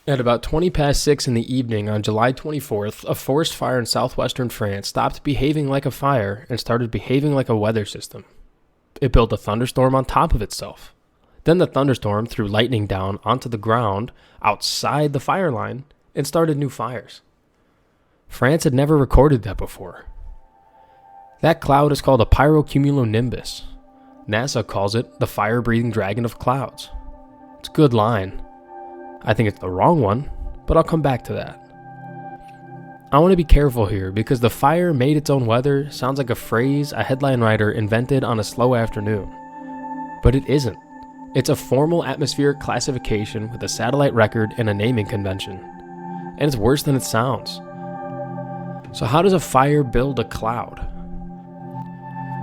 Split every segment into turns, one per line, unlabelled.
At about 20 past 6 in the evening on July 24th, a forest fire in southwestern France stopped behaving like a fire and started behaving like a weather system. It built a thunderstorm on top of itself. Then the thunderstorm threw lightning down onto the ground outside the fire line and started new fires. France had never recorded that before. That cloud is called a Pyrocumulonimbus. NASA calls it the fire-breathing dragon of clouds. It's a good line. I think it's the wrong one, but I'll come back to that. I want to be careful here because the fire made its own weather sounds like a phrase a headline writer invented on a slow afternoon. But it isn't. It's a formal atmospheric classification with a satellite record and a naming convention. And it's worse than it sounds. So how does a fire build a cloud?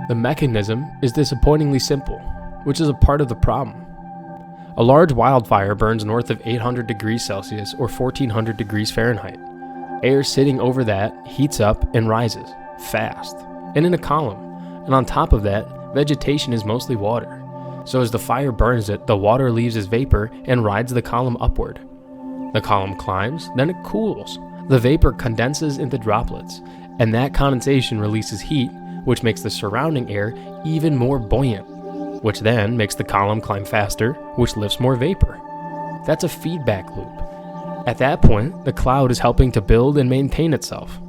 The mechanism is disappointingly simple, which is a part of the problem. A large wildfire burns north of 800 degrees Celsius or 1400 degrees Fahrenheit. Air sitting over that heats up and rises, fast, and in a column. And on top of that, vegetation is mostly water. So as the fire burns it, the water leaves as vapor and rides the column upward. The column climbs, then it cools. The vapor condenses into droplets, and that condensation releases heat, which makes the surrounding air even more buoyant, which then makes the column climb faster, which lifts more vapor. That's a feedback loop. At that point, the cloud is helping to build and maintain itself.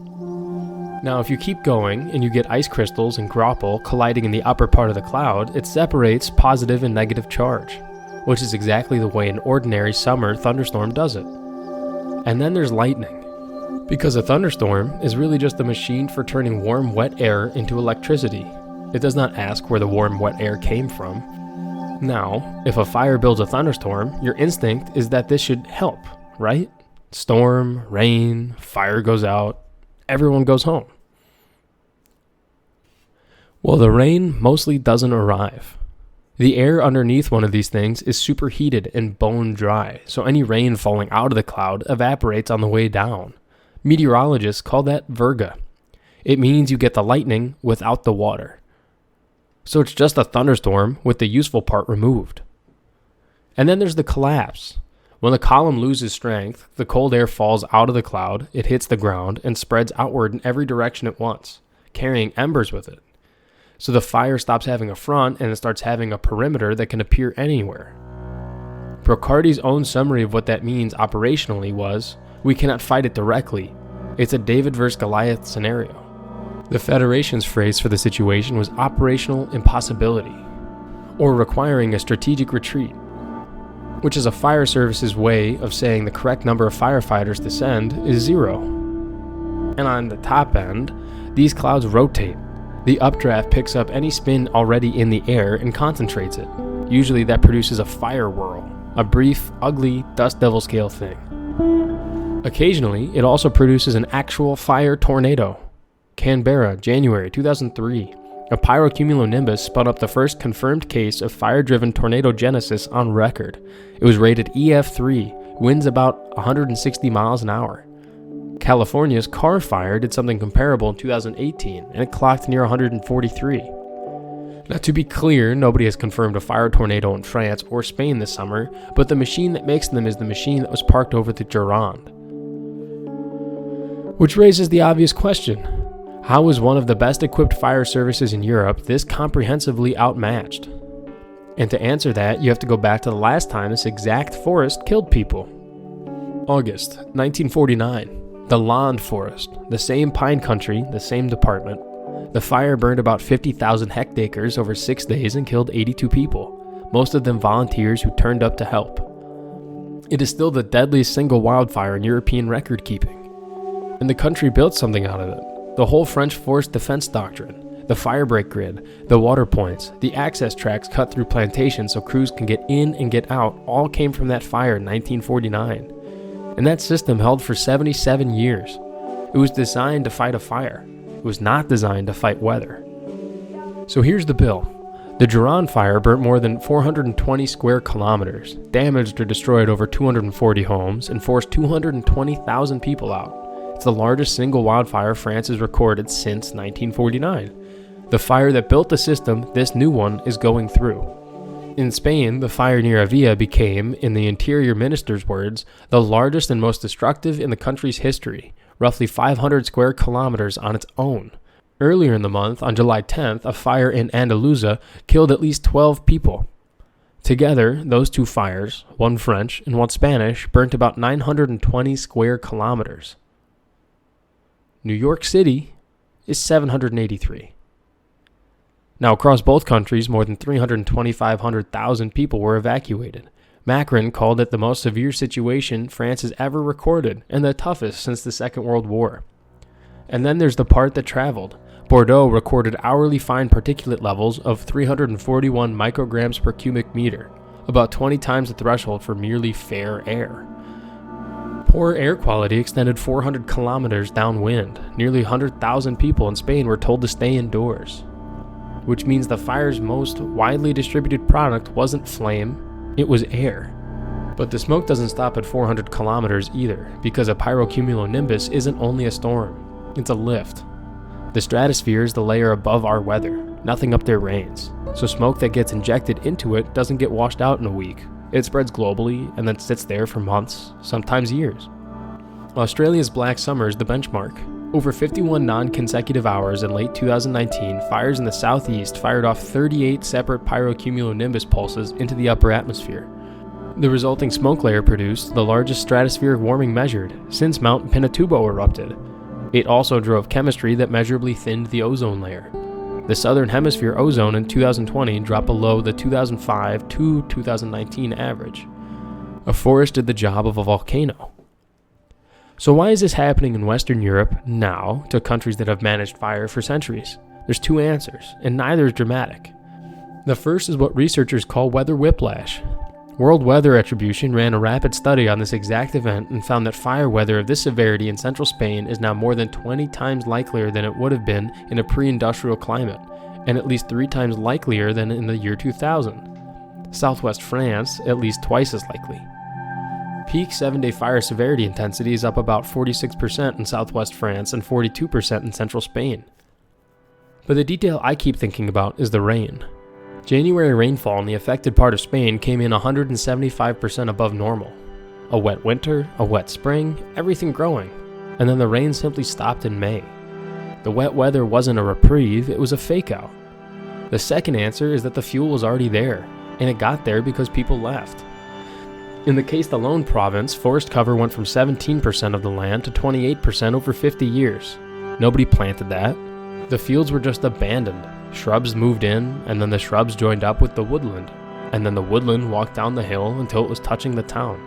Now, if you keep going and you get ice crystals and graupel colliding in the upper part of the cloud, it separates positive and negative charge, which is exactly the way an ordinary summer thunderstorm does it. And then there's lightning, because a thunderstorm is really just a machine for turning warm, wet air into electricity. It does not ask where the warm, wet air came from. Now, if a fire builds a thunderstorm, your instinct is that this should help, right? Storm, rain, fire goes out, everyone goes home. Well, the rain mostly doesn't arrive. The air underneath one of these things is superheated and bone dry, so any rain falling out of the cloud evaporates on the way down. Meteorologists call that virga. It means you get the lightning without the water. So it's just a thunderstorm with the useful part removed. And then there's the collapse. When the column loses strength, the cold air falls out of the cloud, it hits the ground, and spreads outward in every direction at once, carrying embers with it. So the fire stops having a front and it starts having a perimeter that can appear anywhere. Brocardi's own summary of what that means operationally was, we cannot fight it directly. It's a David versus Goliath scenario. The Federation's phrase for the situation was operational impossibility, or requiring a strategic retreat, which is a fire service's way of saying the correct number of firefighters to send is 0. And on the top end, these clouds rotate. The updraft picks up any spin already in the air and concentrates it. Usually that produces a fire whirl, a brief, ugly, dust devil scale thing. Occasionally, it also produces an actual fire tornado. Canberra, January 2003. A pyrocumulonimbus spun up the first confirmed case of fire-driven tornadogenesis on record. It was rated EF3, winds about 160 miles an hour. California's Carr Fire did something comparable in 2018, and it clocked near 143. Now, to be clear, nobody has confirmed a fire tornado in France or Spain this summer, but the machine that makes them is the machine that was parked over the Gironde. Which raises the obvious question. How is one of the best equipped fire services in Europe this comprehensively outmatched? And to answer that, you have to go back to the last time this exact forest killed people. August 1949. The Landes Forest, the same pine country, the same department. The fire burned about 50,000 hectares over 6 days and killed 82 people, most of them volunteers who turned up to help. It is still the deadliest single wildfire in European record keeping. And the country built something out of it. The whole French forest defense doctrine, the firebreak grid, the water points, the access tracks cut through plantations so crews can get in and get out all came from that fire in 1949. And that system held for 77 years. It was designed to fight a fire. It was not designed to fight weather. So here's the bill. The Gironde fire burnt more than 420 square kilometers, damaged or destroyed over 240 homes, and forced 220,000 people out. It's the largest single wildfire France has recorded since 1949. The fire that built the system this new one is going through. In Spain, the fire near Ávila became, in the interior minister's words, the largest and most destructive in the country's history, roughly 500 square kilometers on its own. Earlier in the month, on July 10th, a fire in Andalusia killed at least 12 people. Together, those two fires, one French and one Spanish, burnt about 920 square kilometers. New York City is 783. Now, across both countries, more than 325,000 people were evacuated. Macron called it the most severe situation France has ever recorded and the toughest since the Second World War. And then there's the part that traveled. Bordeaux recorded hourly fine particulate levels of 341 micrograms per cubic meter, about 20 times the threshold for merely fair air. Poor air quality extended 400 kilometers downwind. Nearly 100,000 people in Spain were told to stay indoors, which means the fire's most widely distributed product wasn't flame, it was air. But the smoke doesn't stop at 400 kilometers either, because a pyrocumulonimbus isn't only a storm, it's a lift. The stratosphere is the layer above our weather. Nothing up there rains, so smoke that gets injected into it doesn't get washed out in a week. It spreads globally and then sits there for months, sometimes years. Australia's Black Summer is the benchmark. Over 51 non-consecutive hours in late 2019, fires in the southeast fired off 38 separate pyrocumulonimbus pulses into the upper atmosphere. The resulting smoke layer produced the largest stratospheric warming measured since Mount Pinatubo erupted. It also drove chemistry that measurably thinned the ozone layer. The southern hemisphere ozone in 2020 dropped below the 2005 to 2019 average. A forest did the job of a volcano. So why is this happening in Western Europe now to countries that have managed fire for centuries? There's two answers, and neither is dramatic. The first is what researchers call weather whiplash. World Weather Attribution ran a rapid study on this exact event and found that fire weather of this severity in central Spain is now more than 20 times likelier than it would have been in a pre-industrial climate, and at least 3 times likelier than in the year 2000. Southwest France, at least twice as likely. Peak 7-day fire severity intensity is up about 46% in southwest France and 42% in central Spain. But the detail I keep thinking about is the rain. January rainfall in the affected part of Spain came in 175% above normal. A wet winter, a wet spring, everything growing, and then the rain simply stopped in May. The wet weather wasn't a reprieve, it was a fake-out. The second answer is that the fuel was already there, and it got there because people left. In the Castellón province, forest cover went from 17% of the land to 28% over 50 years. Nobody planted that. The fields were just abandoned. Shrubs moved in, and then the shrubs joined up with the woodland, and then the woodland walked down the hill until it was touching the town.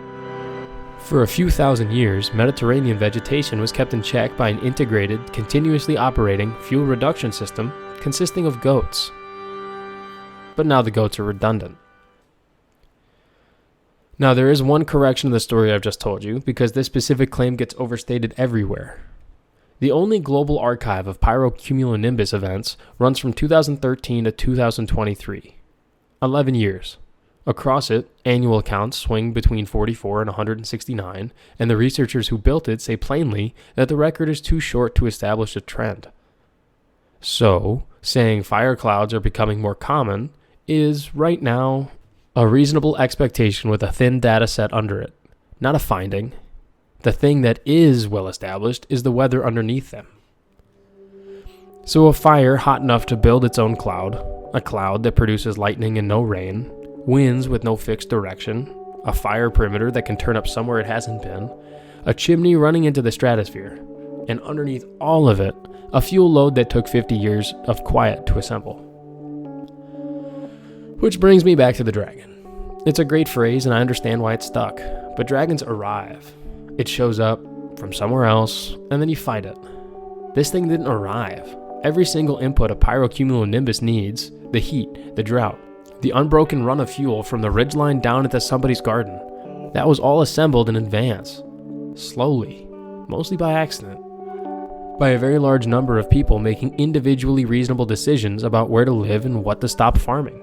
For a few thousand years, Mediterranean vegetation was kept in check by an integrated, continuously operating fuel reduction system consisting of goats. But now the goats are redundant. Now, there is one correction to the story I've just told you, because this specific claim gets overstated everywhere. The only global archive of pyrocumulonimbus events runs from 2013 to 2023. 11 years. Across it, annual accounts swing between 44 and 169, and the researchers who built it say plainly that the record is too short to establish a trend. So, saying fire clouds are becoming more common is, right now, a reasonable expectation with a thin data set under it, not a finding. The thing that is well established is the weather underneath them. So a fire hot enough to build its own cloud, a cloud that produces lightning and no rain, winds with no fixed direction, a fire perimeter that can turn up somewhere it hasn't been, a chimney running into the stratosphere, and underneath all of it, a fuel load that took 50 years of quiet to assemble. Which brings me back to the dragon. It's a great phrase and I understand why it's stuck, but dragons arrive. It shows up from somewhere else, and then you fight it. This thing didn't arrive. Every single input a pyrocumulonimbus needs, the heat, the drought, the unbroken run of fuel from the ridgeline down into somebody's garden, that was all assembled in advance. Slowly, mostly by accident. By a very large number of people making individually reasonable decisions about where to live and what to stop farming.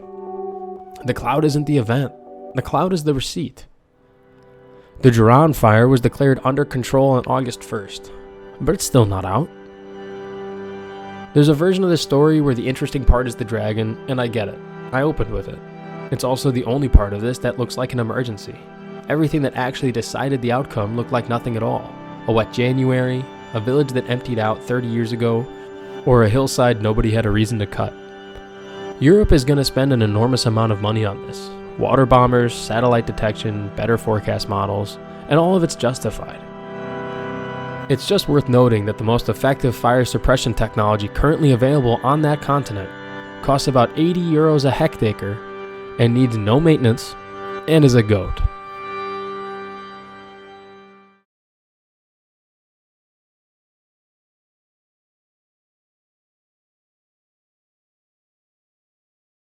The cloud isn't the event. The cloud is the receipt. The Gironde fire was declared under control on August 1st, but it's still not out. There's a version of this story where the interesting part is the dragon, and I get it. I opened with it. It's also the only part of this that looks like an emergency. Everything that actually decided the outcome looked like nothing at all. A wet January, a village that emptied out 30 years ago, or a hillside nobody had a reason to cut. Europe is going to spend an enormous amount of money on this. Water bombers, satellite detection, better forecast models, and all of it's justified. It's just worth noting that the most effective fire suppression technology currently available on that continent costs about €80 a hectare and needs no maintenance and is a goat.